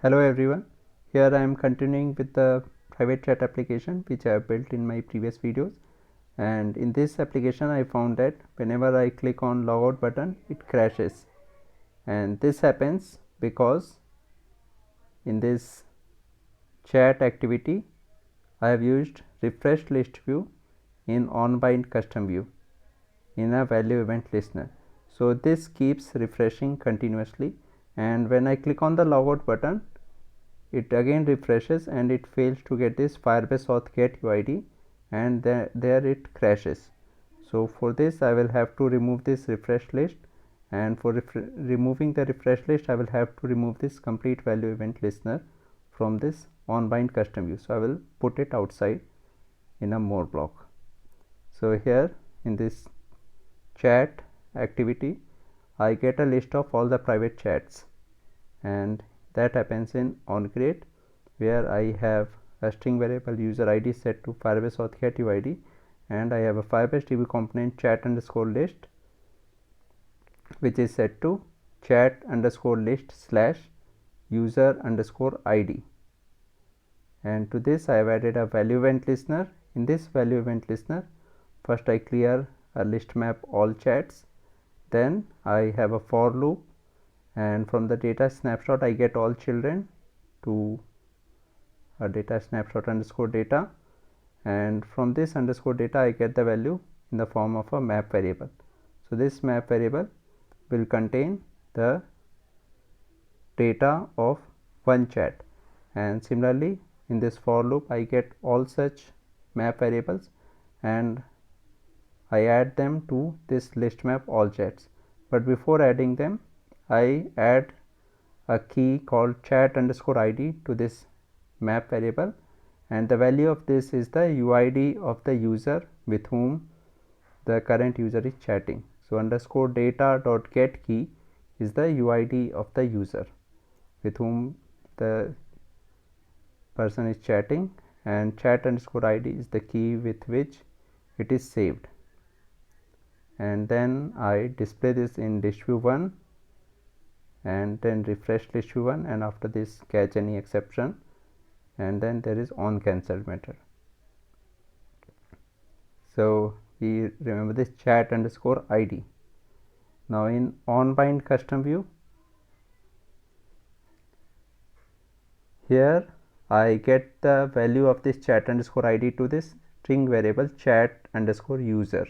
Hello everyone, here I am continuing with the private chat application which I have built in my previous videos, and in this application I found that whenever I click on logout button it crashes, and this happens because in this chat activity I have used refresh list view in onBind custom view in a value event listener. So this keeps refreshing continuously, and when I click on the logout button it again refreshes and it fails to get this Firebase auth get UID, and there it crashes. So for this I will have to remove this refresh list, and for removing the refresh list I will have to remove this complete value event listener from this onBind custom view. So I will put it outside in a more block. So here in this chat activity I get a list of all the private chats, and that happens in onCreate, where I have a string variable user ID set to Firebase auth get UID, and I have a Firebase DB component chat underscore list which is set to chat underscore list slash user underscore ID, and to this I have added a value event listener. In this value event listener, first I clear a list map all chats, then I have a for loop, and from the data snapshot I get all children to a data snapshot underscore data, and from this underscore data I get the value in the form of a map variable. So this map variable will contain the data of one chat, and similarly in this for loop I get all such map variables and I add them to this list map all chats. But before adding them I add a key called chat underscore ID to this map variable, and the value of this is the UID of the user with whom the current user is chatting. So underscore data dot get key is the UID of the user with whom the person is chatting, and chat underscore ID is the key with which it is saved. And then I display this in list view 1 and then refresh list view 1, and after this catch any exception, and then there is on cancelled method. So we remember this chat underscore ID. Now in onBind custom view, here I get the value of this chat underscore ID to this string variable chat underscore user,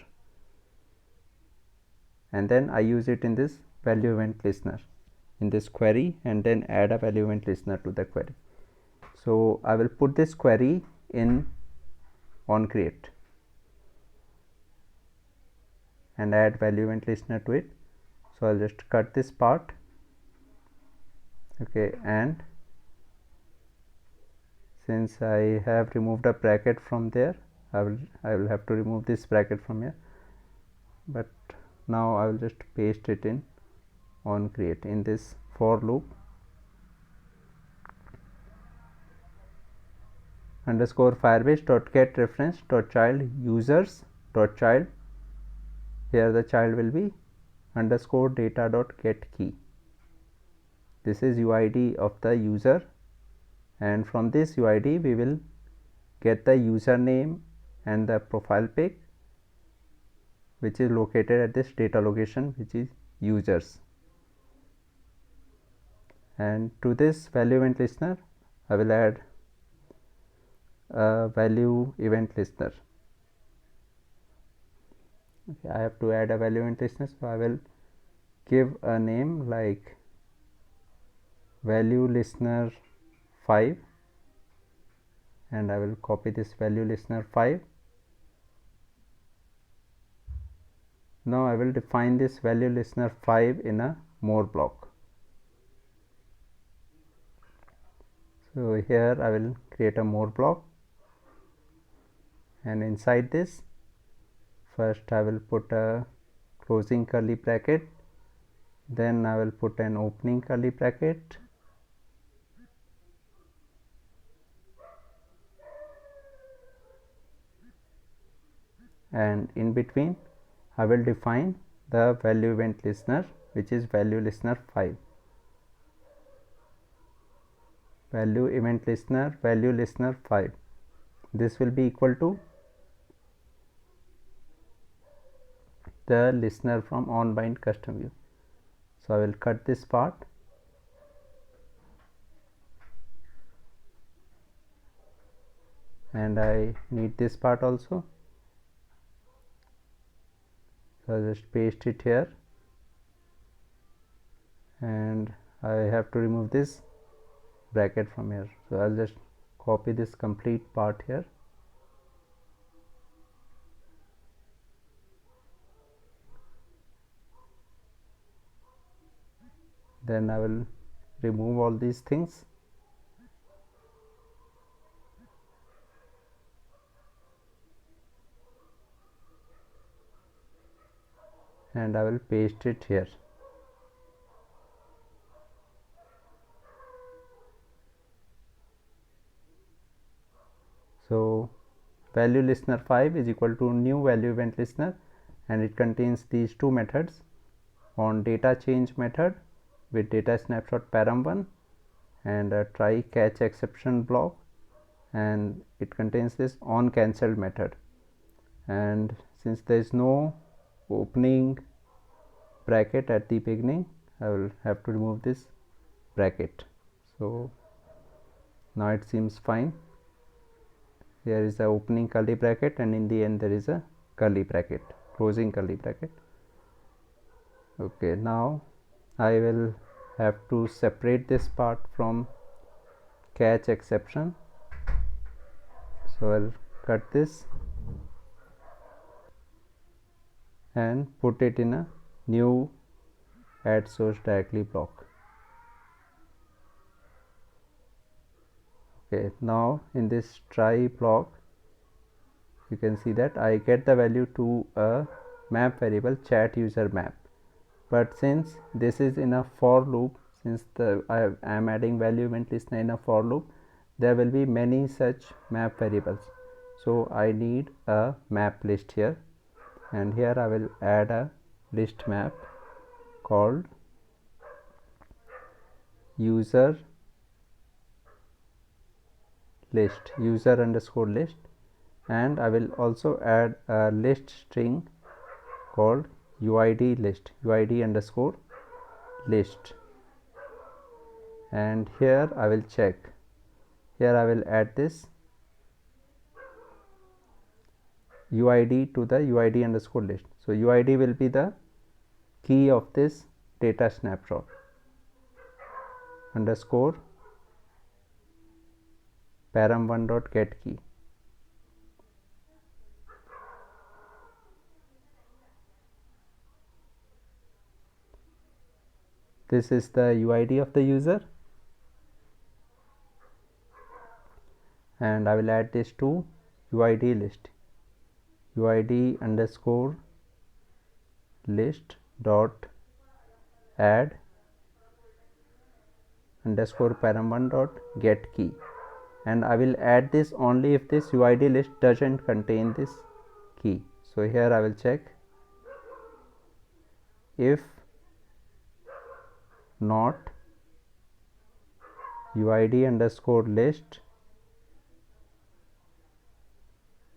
and then I use it in this value event listener in this query, and then add a value event listener to the query. So I will put this query in onCreate and add value event listener to it. So I'll just cut this part, okay, and since I have removed a bracket from there, I will have to remove this bracket from here, but now I will just paste it in onCreate in this for loop underscore firebase dot get reference dot child users dot child. Here the child will be underscore data dot get key. This is UID of the user, and from this UID we will get the username and the profile pic which is located at this data location which is users. And to this value event listener I will add a value event listener. Okay, I have to add a value event listener, so I will give a name like value listener 5, and I will copy this value listener 5. Now I will define this value listener 5 in a more block. So here I will create a more block, and inside this first I will put a closing curly bracket, then I will put an opening curly bracket, and in between I will define the value event listener which is value listener 5. value event listener value listener 5. This will be equal to the listener from onBind custom view. So I will cut this part and I need this part also, so I'll just paste it here and I have to remove this bracket from here. So I'll just copy this complete part here. Then I will remove all these things and I will paste it here. So value listener 5 is equal to new value event listener, and it contains these two methods: on data change method with data snapshot param1 and a try catch exception block, and it contains this on cancelled method. And since there is no opening bracket at the beginning, I will have to remove this bracket. So now it seems fine. There is a opening curly bracket and in the end there is a curly bracket, closing curly bracket. Okay, now I will have to separate this part from catch exception. So I'll cut this and put it in a new add source directly block. Okay, now in this try block you can see that I get the value to a map variable chat user map, but since this is in a for loop, since I am adding value event listener in a for loop, there will be many such map variables. So I need a map list here, and here I will add a list map called user underscore list, and I will also add a list string called uid underscore list, and here I will check, here I will add this uid to the uid underscore list. So uid will be the key of this data snapshot underscore param1 dot get key. This is the uid of the user, and I will add this to uid list, uid underscore list dot add underscore param1 dot get key, and I will add this only if this uid list doesn't contain this key. So here I will check, if not uid underscore list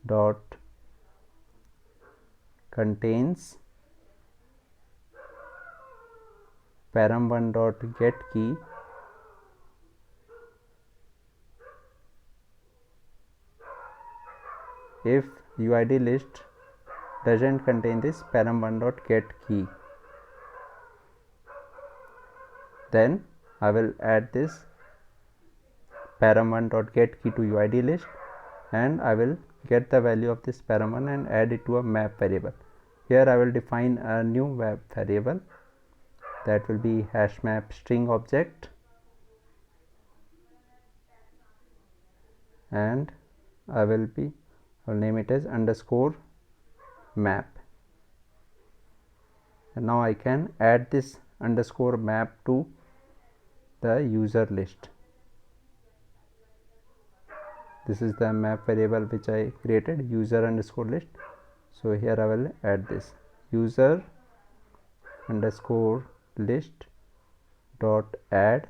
dot contains param1 dot get key, if uid list doesn't contain this param1 dot get key, then I will add this param1 dot get key to uid list, and I will get the value of this param1 and add it to a map variable. Here I will define a new map variable that will be hash map string object, and I will name it as underscore map, and now I can add this underscore map to the user list. This is the map variable which I created, user underscore list. So here I will add this user underscore list dot add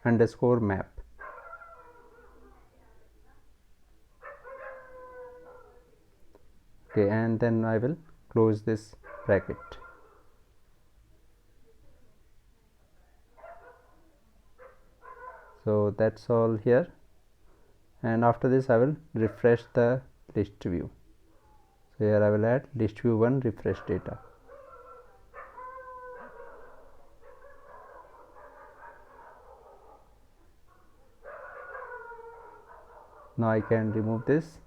underscore map. Okay, and then I will close this bracket. So that's all here, and after this I will refresh the list view. So here I will add list view 1 refresh data. Now I can remove this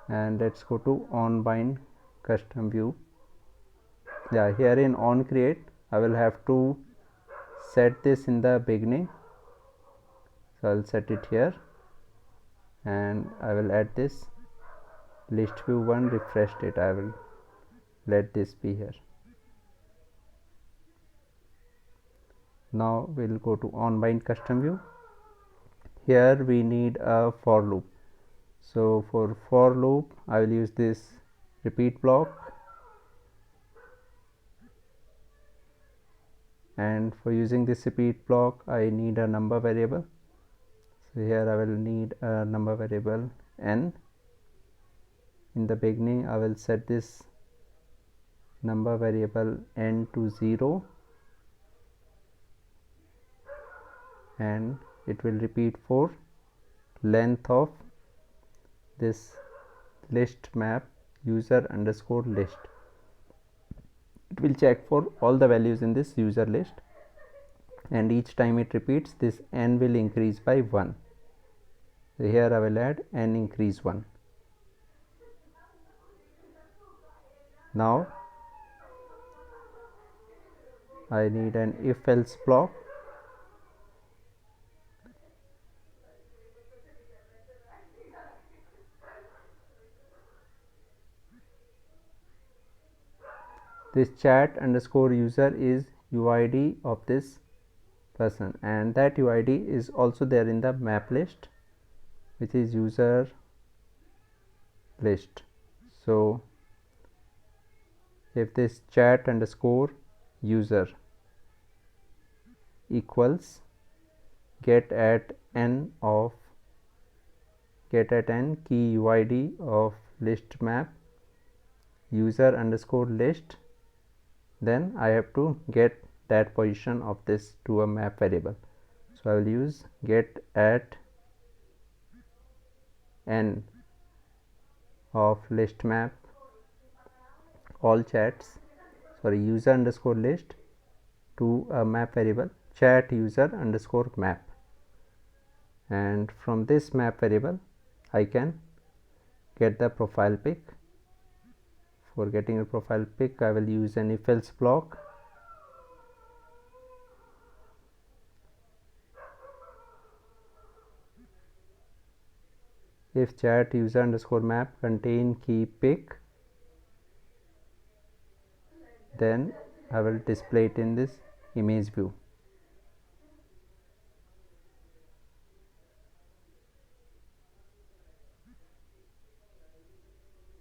and let's go to on bind custom view. Yeah, here in on create I will have to set this in the beginning, so I'll set it here, and I will add this list view 1 refresh data. I will let this be here. Now we'll go to on bind custom view. Here we need a for loop. So for loop I will use this repeat block, and for using this repeat block I need a number variable. So here I will need a number variable n. In the beginning I will set this number variable n to 0, and it will repeat for length of this list map user underscore list. It will check for all the values in this user list, and each time it repeats this n will increase by 1. So here I will add n increase 1. Now I need an if else block. This chat underscore user is UID of this person, and that UID is also there in the map list, which is user list. So if this chat underscore user equals get at n key UID of list map user underscore list, then I have to get that position of this to a map variable. So I will use get at n of list map all chats, sorry, user underscore list to a map variable chat user underscore map, and from this map variable I can get the profile pic. For getting a profile pic I will use an if else block. If chat user underscore map contain key pic, then I will display it in this image view.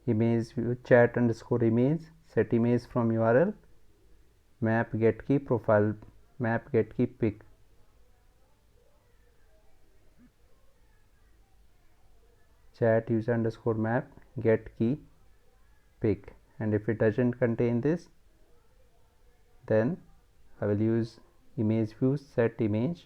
Image view chat underscore image set image from URL map get key profile map get key pic. Chat user underscore map get key pic, and if it doesn't contain this, then I will use image view set image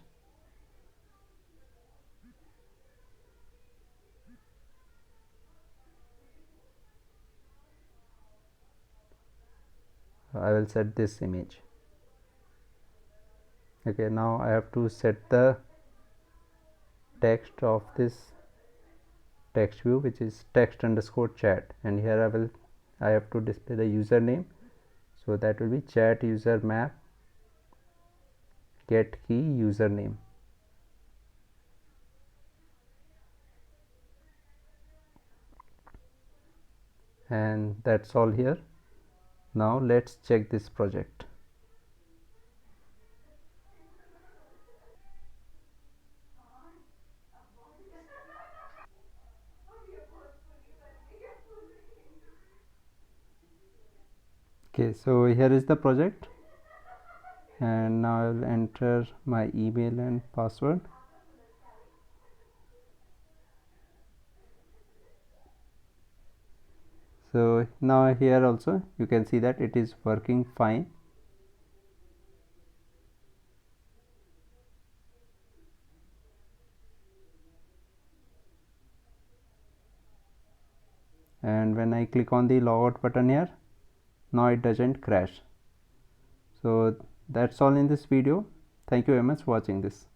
I will set this image. Okay, now I have to set the text of this text view, which is text underscore chat, and here I have to display the username, so that will be chat user map get key username. And that's all here. Now let's check this project. Okay, so here is the project. and now I will enter my email and password. So now here also you can see that it is working fine. And when I click on the logout button here, now it doesn't crash. So that's all in this video. Thank you very much for watching this.